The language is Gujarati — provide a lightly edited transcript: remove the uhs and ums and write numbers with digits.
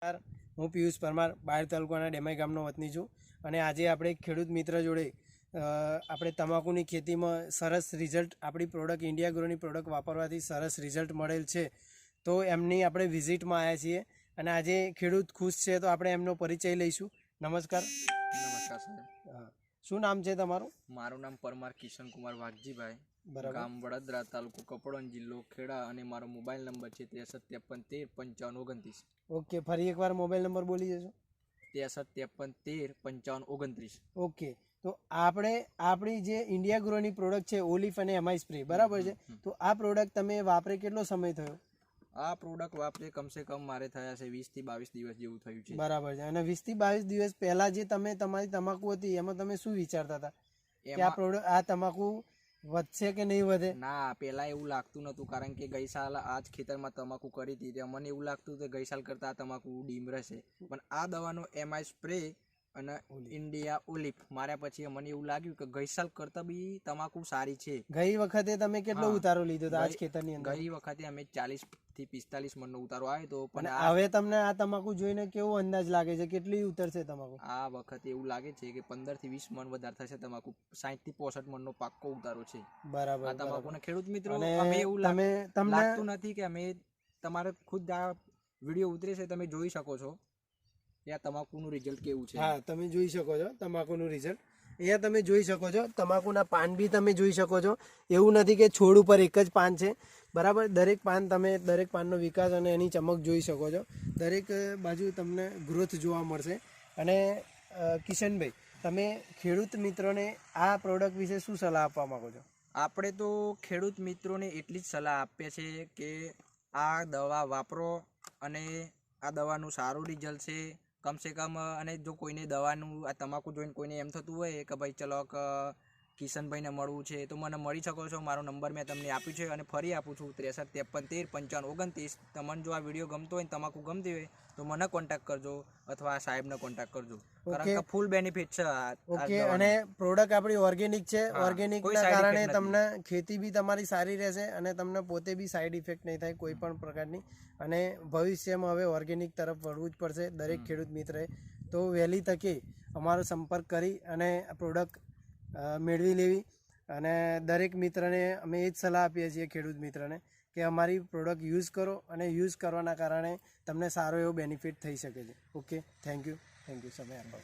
હું પિયુષ પરમાર બાયડ તાલુકાના ડેમાઈ ગામનો વતની છું અને આજે આપણે ખેડૂત મિત્ર જોડે આપણે તમાકુની ખેતીમાં સરસ રિઝલ્ટ આપણી પ્રોડક્ટ ઇન્ડિયા ગ્રોની પ્રોડક્ટ વાપરવાથી સરસ રિઝલ્ટ મળેલ છે. તો એમની આપણે વિઝિટમાં આવ્યા છીએ અને આજે ખેડૂત ખુશ છે તો આપણે એમનો પરિચય લઈશું. નમસ્કાર. નમસ્કાર સાહેબ. શું નામ છે તમારું? મારું નામ પરમાર કિશન કુમાર વાઘજીભાઈ, બરાબર. ગામ વડોદરા, તાલુકો કપડવંજ, જિલ્લો ખેડા અને મારો મોબાઈલ નંબર છે 6353135529. ઓકે, ફરી એકવાર મોબાઈલ નંબર બોલી જશો? 6353135529. ઓકે, તો આપણે આપણી જે ઇન્ડિયા ગ્રોની પ્રોડક્ટ છે ઓલિફ અને એમઆઈ સ્પ્રે, બરાબર છે. તો આ પ્રોડક્ટ તમે વાપરે કેટલો સમય થયો? આ પ્રોડક્ટ વાપરે કમસે કમ મારે થયા છે 20 થી 22 દિવસ જેવું થયું છે. બરાબર છે. અને 20 થી 22 દિવસ પહેલા જે તમે તમારી તમાકુ હતી એમાં તમે શું વિચારતા હતા કે આ પ્રોડક્ટ આ તમાકુ વધશે કે નહીં વધે? ના, પેલા એવું લાગતું નતું, કારણ કે ગઈ સાલ આ જ ખેતરમાં તમાકુ કરી હતી. મને એવું લાગતું કે ગઈ સાલ કરતા આ તમાકુ ડીમ રહેશે, પણ આ દવાનો એમઆઈ સ્પ્રે અને ઇન્ડિયા ઓલિફ માર્યા પછી મને એવું લાગ્યું કે ગઈ સાલ કરતા બી તમાકુ સારી છે. ગઈ વખતે તમે કેટલો ઉતારો લીધો હતો આજ ખેતરની અંદર? ગઈ વખતે અમે 40 થી 45 મણનો ઉતારો આવ્યો હતો. પણ હવે તમને આ તમાકુ જોઈને કેવો અંદાજ લાગે છે, કેટલી ઉતરશે તમાકુ? આ વખતે એવું લાગે છે કે 15 થી 20 મણ વધારે થશે તમાકુ. 60 થી 65 મણનો પાક્કો ઉતારો છે. બરાબર. આ તમાકુના ખેડૂત મિત્રો, અમે એવું લાગતું નથી કે અમે તમારે ખુદ આ વિડીયો ઉતરે છે, તમે જોઈ શકો છો કે આ તમાકુનું રિઝલ્ટ કેવું છે. હા, તમે જોઈ શકો છો તમાકુનું રિઝલ્ટ. અહીંયા તમે જોઈ શકો છો તમાકુના પાન બી તમે જોઈ શકો છો. એવું નથી કે છોડ ઉપર એક જ પાન છે, બરાબર. દરેક પાન તમે દરેક પાનનો વિકાસ અને એની ચમક જોઈ શકો છો. દરેક બાજુ તમને ગ્રોથ જોવા મળશે. અને કિશનભાઈ, તમે ખેડૂત મિત્રોને આ પ્રોડક્ટ વિશે શું સલાહ આપવા માંગો છો? આપણે તો ખેડૂત મિત્રોને એટલી જ સલાહ આપીએ છીએ કે આ દવા વાપરો અને આ દવાનું સારું રિઝલ્ટ છે કમસે કમ. અને જો કોઈને દવાનું આ તમાકુ જોઈને કોઈને એમ થતું હોય કે ભાઈ ચલો કિશનભાઈને મળવું છે, તો મને મળી શકો છો. મારો નંબર મેં તમને આપ્યું છે અને ફરી આપું છું 6353135529. તમને જો આ વિડીયો ગમતો હોય ને તમાકુ ગમતી હોય તો મને કોન્ટેક્ટ કરજો અથવા આ સાહેબને કોન્ટેક્ટ કરજો, કારણ કે ફૂલ બેનિફિટ છે. ઓકે. અને પ્રોડક્ટ આપણી ઓર્ગેનિક છે. ઓર્ગેનિકના કારણે તમને ખેતી બી તમારી સારી રહેશે અને તમને પોતે બી સાઈડ ઇફેક્ટ નહીં થાય કોઈ પણ પ્રકારની. અને ભવિષ્યમાં હવે ઓર્ગેનિક તરફ વળવું જ પડશે દરેક ખેડૂત મિત્રએ. તો વહેલી તકે અમારો સંપર્ક કરી અને પ્રોડક્ટ મેળવી લેવી. અને દરેક મિત્રને અમે એ જ સલાહ આપીએ છીએ ખેડૂત મિત્રને કે અમારી પ્રોડક્ટ યુઝ કરો અને યુઝ કરવાના કારણે તમને સારો એવો બેનિફિટ થઈ શકે છે. ઓકે, થેન્ક યુ સમય આપવા.